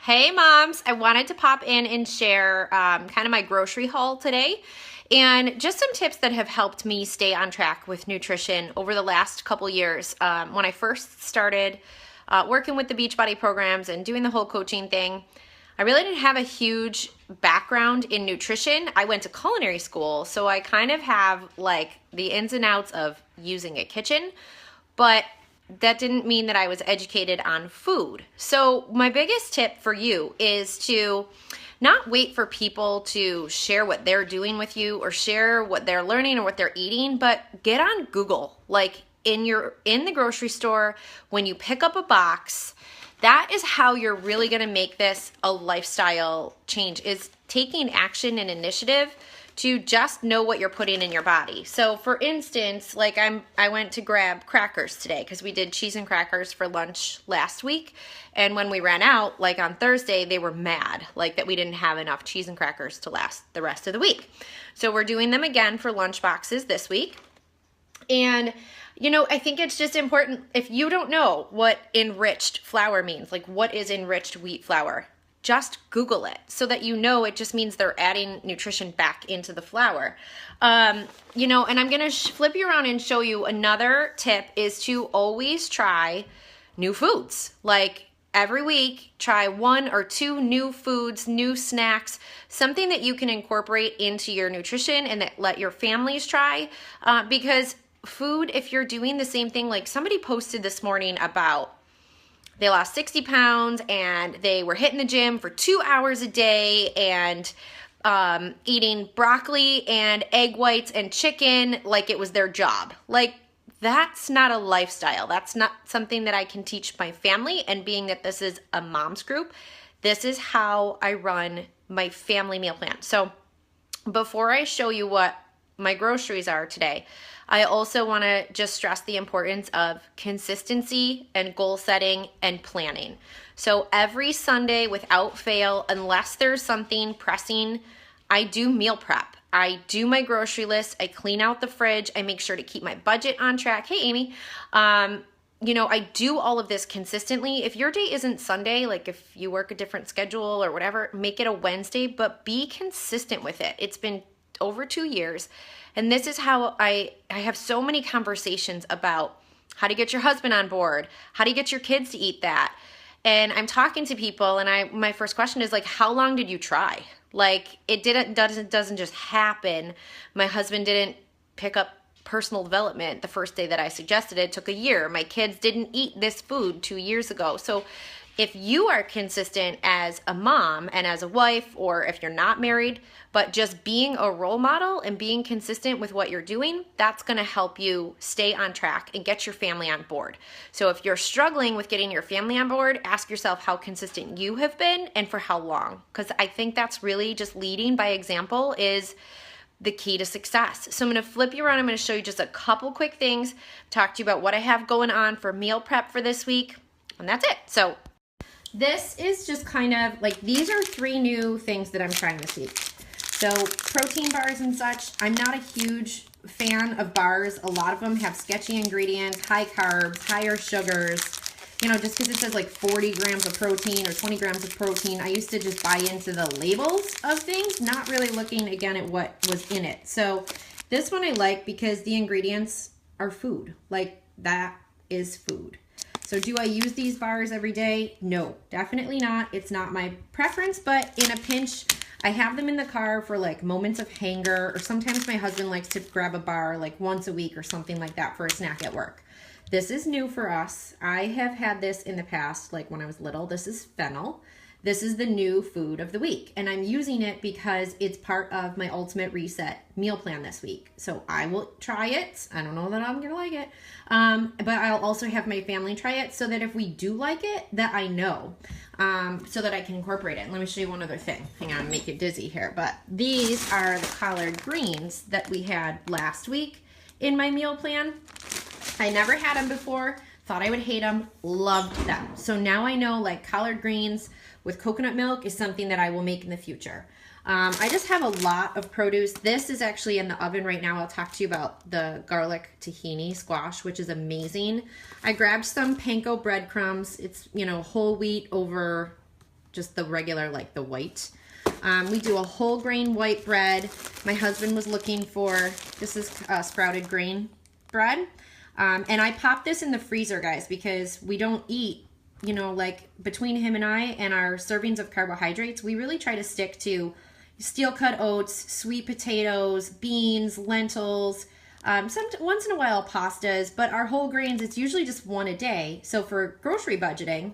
Hey moms, I wanted to pop in and share kind of my grocery haul today and just some tips that have helped me stay on track with nutrition over the last couple years. When I first started working with the Beachbody programs and doing the whole coaching thing, I really didn't have a huge background in nutrition. I went to culinary school, so I kind of have like the ins and outs of using a kitchen, but that didn't mean that I was educated on food. So my biggest tip for you is to not wait for people to share what they're doing with you or share what they're learning or what they're eating, but get on Google. Like in the grocery store, when you pick up a box, that is how you're really going to make this a lifestyle change, is taking action and initiative to just know what you're putting in your body. So for instance, like I went to grab crackers today because we did cheese and crackers for lunch last week. And when we ran out, like on Thursday, they were mad, like that we didn't have enough cheese and crackers to last the rest of the week. So we're doing them again for lunch boxes this week. And I think it's just important, if you don't know what enriched flour means, like what is enriched wheat flour, just Google it so that it just means they're adding nutrition back into the flour. And I'm going to flip you around and show you another tip is to always try new foods. Like every week, try 1 or 2 new foods, new snacks, something that you can incorporate into your nutrition and that let your families try. Because food, if you're doing the same thing, like somebody posted this morning about they lost 60 pounds and they were hitting the gym for 2 hours a day and eating broccoli and egg whites and chicken like it was their job. Like, that's not a lifestyle. That's not something that I can teach my family. And being that this is a mom's group, this is how I run my family meal plan. So before I show you what my groceries are today, I also want to just stress the importance of consistency and goal setting and planning. So every Sunday without fail, unless there's something pressing, I do meal prep. I do my grocery list. I clean out the fridge. I make sure to keep my budget on track. Hey, Amy. I do all of this consistently. If your day isn't Sunday, like if you work a different schedule or whatever, make it a Wednesday, but be consistent with it. It's been over 2 years. And this is how I have so many conversations about how to get your husband on board, how to get your kids to eat that. And I'm talking to people and my first question is like, how long did you try? Like it doesn't just happen. My husband didn't pick up personal development the first day that I suggested it. It took a year. My kids didn't eat this food 2 years ago. So if you are consistent as a mom and as a wife, or if you're not married, but just being a role model and being consistent with what you're doing, that's going to help you stay on track and get your family on board. So if you're struggling with getting your family on board, ask yourself how consistent you have been and for how long. Because I think that's really just leading by example is the key to success. So I'm going to flip you around. I'm going to show you just a couple quick things, talk to you about what I have going on for meal prep for this week, and that's it. So this is just kind of like, these are 3 new things that I'm trying this week. So protein bars and such, I'm not a huge fan of bars. A lot of them have sketchy ingredients, high carbs, higher sugars, just because it says like 40 grams of protein or 20 grams of protein. I used to just buy into the labels of things, not really looking again at what was in it. So this one I like because the ingredients are food. Like that is food. So do I use these bars every day? No, definitely not. It's not my preference, but in a pinch, I have them in the car for like moments of hunger, or sometimes my husband likes to grab a bar like once a week or something like that for a snack at work. This is new for us. I have had this in the past, like when I was little. This is fennel. This is the new food of the week, and I'm using it because it's part of my Ultimate Reset meal plan this week. So I will try it. I don't know that I'm gonna like it, but I'll also have my family try it so that if we do like it, that I know, so that I can incorporate it. Let me show you one other thing. Hang on, make you dizzy here. But these are the collard greens that we had last week in my meal plan. I never had them before. Thought I would hate them. Loved them. So now I know like collard greens with coconut milk is something that I will make in the future. I just have a lot of produce. This is actually in the oven right now. I'll talk to you about the garlic tahini squash, which is amazing. I grabbed some panko breadcrumbs. It's, whole wheat over just the regular, like the white. We do a whole grain white bread. My husband was looking for, this is sprouted grain bread. And I popped this in the freezer, guys, because we don't eat, you know, like between him and I and our servings of carbohydrates, we really try to stick to steel cut oats, sweet potatoes, beans, lentils, once in a while pastas, but our whole grains, it's usually just one a day. So for grocery budgeting,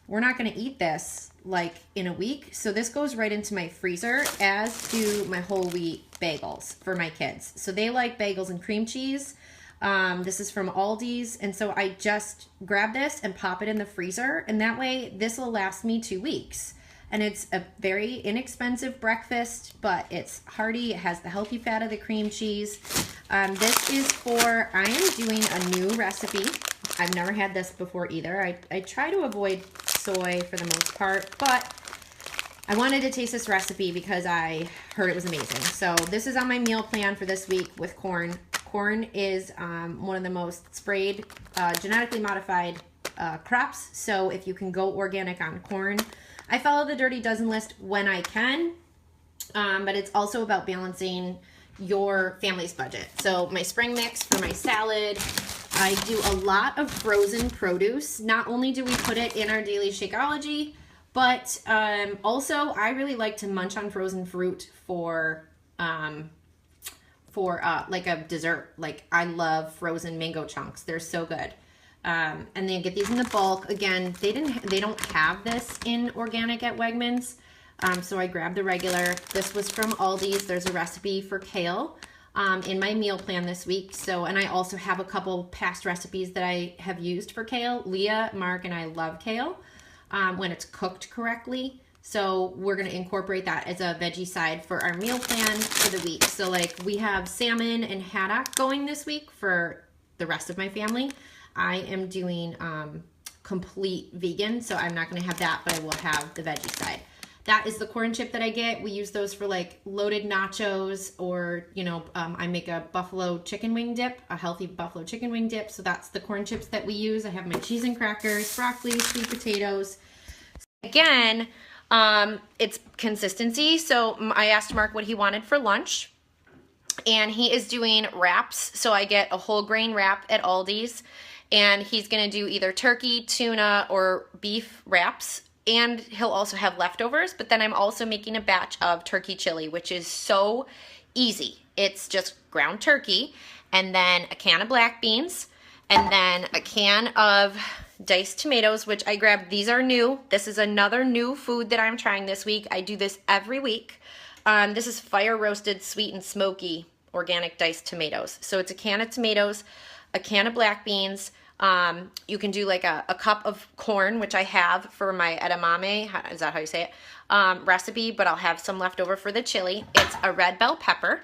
we're not going to eat this like in a week. So this goes right into my freezer, as do my whole wheat bagels for my kids. So they like bagels and cream cheese. This is from Aldi's. And so I just grab this and pop it in the freezer. And that way this will last me 2 weeks. And it's a very inexpensive breakfast, but it's hearty. It has the healthy fat of the cream cheese. This is for, I am doing a new recipe. I've never had this before either. I try to avoid soy for the most part, but I wanted to taste this recipe because I heard it was amazing. So this is on my meal plan for this week with corn. Corn is one of the most sprayed, genetically modified crops. So if you can go organic on corn, I follow the Dirty Dozen list when I can, but it's also about balancing your family's budget. So my spring mix for my salad, I do a lot of frozen produce. Not only do we put it in our daily Shakeology, but also I really like to munch on frozen fruit for like a dessert. Like I love frozen mango chunks. They're so good. And then get these in the bulk. Again, they don't have this in organic at Wegmans. So I grabbed the regular. This was from Aldi's. There's a recipe for kale in my meal plan this week. So, and I also have a couple past recipes that I have used for kale. Leah, Mark, and I love kale when it's cooked correctly. So we're going to incorporate that as a veggie side for our meal plan for the week. So like we have salmon and haddock going this week for the rest of my family. I am doing complete vegan, so I'm not going to have that, but I will have the veggie side. That is the corn chip that I get. We use those for like loaded nachos, or, you know, I make a buffalo chicken wing dip, a healthy buffalo chicken wing dip. So that's the corn chips that we use. I have my cheese and crackers, broccoli, sweet potatoes. Again, it's consistency. So I asked Mark what he wanted for lunch, and he is doing wraps. So I get a whole grain wrap at Aldi's. And he's going to do either turkey, tuna, or beef wraps. And he'll also have leftovers. But then I'm also making a batch of turkey chili, which is so easy. It's just ground turkey, and then a can of black beans, and then a can of diced tomatoes, which I grabbed. These are new. This is another new food that I'm trying this week. I do this every week. This is fire roasted, sweet and smoky organic diced tomatoes. So it's a can of tomatoes, a can of black beans. You can do like a cup of corn, which I have for my edamame, is that how you say it, recipe, but I'll have some left over for the chili. It's a red bell pepper.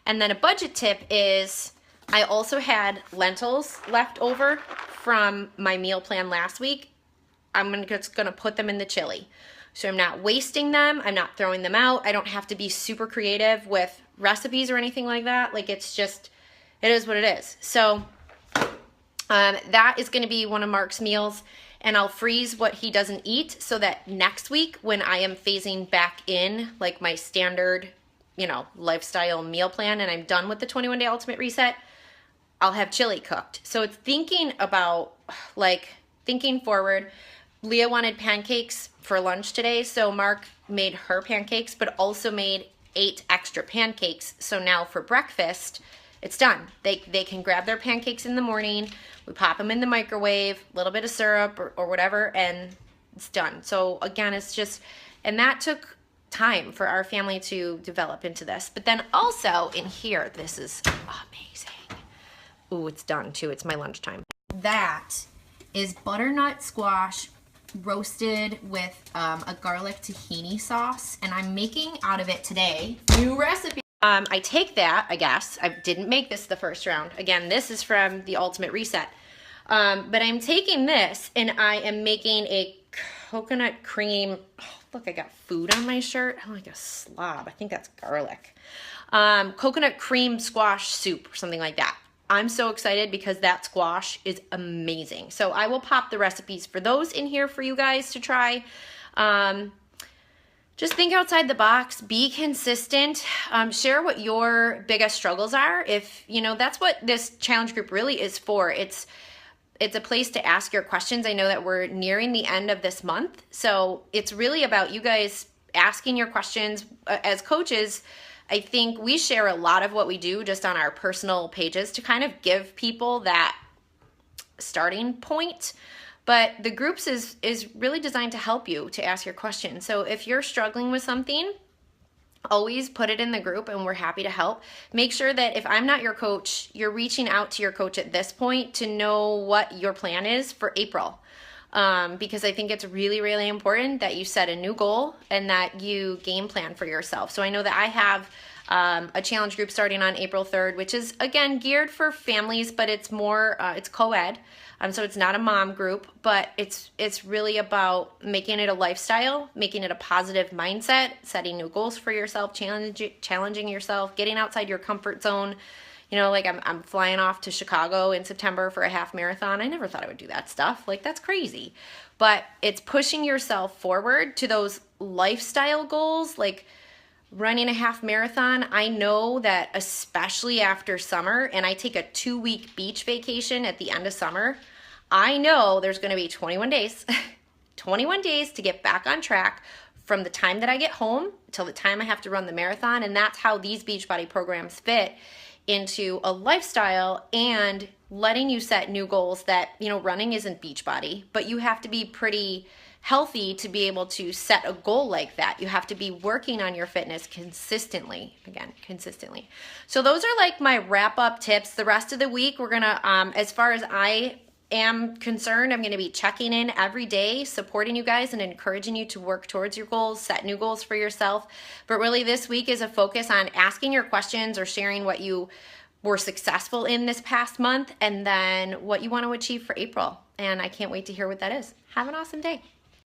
And then a budget tip is I also had lentils left over from my meal plan last week. I'm just gonna put them in the chili. So I'm not wasting them. I'm not throwing them out. I don't have to be super creative with recipes or anything like that. Like it's just, it is what it is. So that is going to be one of Mark's meals, and I'll freeze what he doesn't eat so that next week when I am phasing back in like my standard, you know, lifestyle meal plan and I'm done with the 21-day ultimate reset, I'll have chili cooked. So it's thinking about, like, thinking forward. Leah wanted pancakes for lunch today, so Mark made her pancakes, but also made 8 extra pancakes. So now for breakfast, it's done. They can grab their pancakes in the morning. We pop them in the microwave, a little bit of syrup or whatever, and it's done. So again, it's just, and that took time for our family to develop into this. But then also in here, this is amazing. Ooh, it's done too. It's my lunchtime. That is butternut squash roasted with a garlic tahini sauce, and I'm making out of it today. New recipe. I take that, I guess. I didn't make this the first round. Again, this is from the Ultimate Reset. But I'm taking this and I am making a coconut cream. Oh, look, I got food on my shirt. I'm like a slob. I think that's garlic. Coconut cream squash soup or something like that. I'm so excited because that squash is amazing. So I will pop the recipes for those in here for you guys to try. Just think outside the box, be consistent, share what your biggest struggles are. If, that's what this challenge group really is for. It's a place to ask your questions. I know that we're nearing the end of this month, so it's really about you guys asking your questions. As coaches, I think we share a lot of what we do just on our personal pages to kind of give people that starting point. But the groups is really designed to help you to ask your questions. So if you're struggling with something, always put it in the group and we're happy to help. Make sure that if I'm not your coach, you're reaching out to your coach at this point to know what your plan is for April. Because I think it's really, really important that you set a new goal and that you game plan for yourself. So I know that I have a challenge group starting on April 3rd, which is, again, geared for families, but it's more, it's co-ed. So it's not a mom group, but it's really about making it a lifestyle, making it a positive mindset, setting new goals for yourself, challenging yourself, getting outside your comfort zone. Like I'm flying off to Chicago in September for a half marathon. I never thought I would do that stuff. Like, that's crazy. But it's pushing yourself forward to those lifestyle goals, like running a half marathon. I know that especially after summer, and I take a 2-week beach vacation at the end of summer, I know there's going to be 21 days, 21 days to get back on track from the time that I get home till the time I have to run the marathon. And that's how these Beachbody programs fit into a lifestyle and letting you set new goals that, running isn't Beachbody, but you have to be pretty healthy to be able to set a goal like that. You have to be working on your fitness consistently. So those are like my wrap up tips. The rest of the week, we're going to, as far as I am concerned, I'm going to be checking in every day, supporting you guys and encouraging you to work towards your goals, set new goals for yourself. But really this week is a focus on asking your questions or sharing what you were successful in this past month and then what you want to achieve for April. And I can't wait to hear what that is. Have an awesome day.